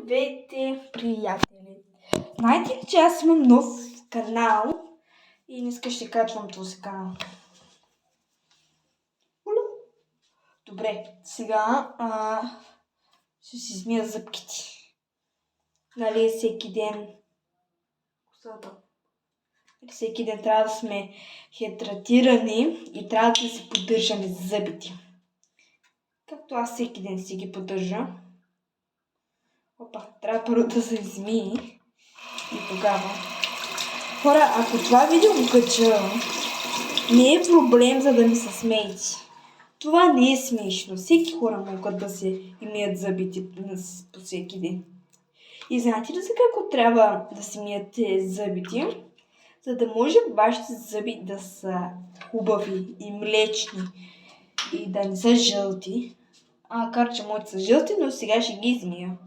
Здравейте, приятели! Знаете ли, че аз имам нов канал и днеска ще качвам този канал? Добре, сега ще си измия зъбките. Нали всеки ден всеки ден трябва да сме хидратирани и трябва да си поддържаме зъбите. Както аз всеки ден си ги поддържа. Трябва първо да се измие и тогава. Хора, ако това видео го кача, не е проблем за да ми се смеете. Това не е смешно. Всеки хора могат да се имеят зъбите по всеки ден. И знаете ли за какво трябва да си миете зъбите? За да може вашите зъби да са хубави и млечни и да не са жълти. Макар че моите са жълти, но сега ще ги измия.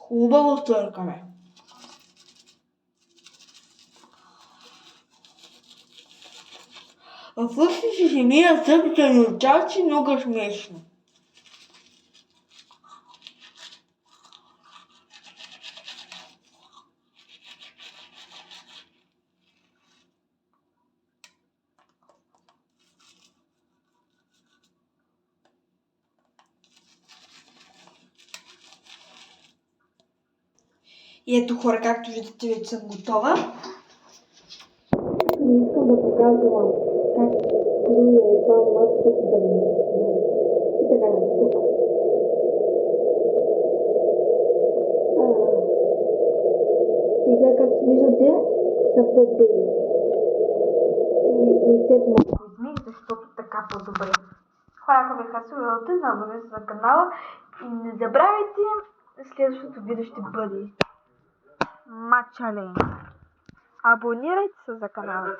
Хубаво търкаме. Вкъщи ще си мия зъбите на участие, много смешно. И ето хора, както виждате, вече съм готова. Не искам да показвам как плюя и това мъчето да ми смее. И така тук. Сега, както виждате, са по-бели. И лицето му го измих, защото така по-добре. Хора, ако ви харесувате, абонирайте се на канала и не забравяйте, следващото видео ще бъде мачале. Абонирайте се за канала.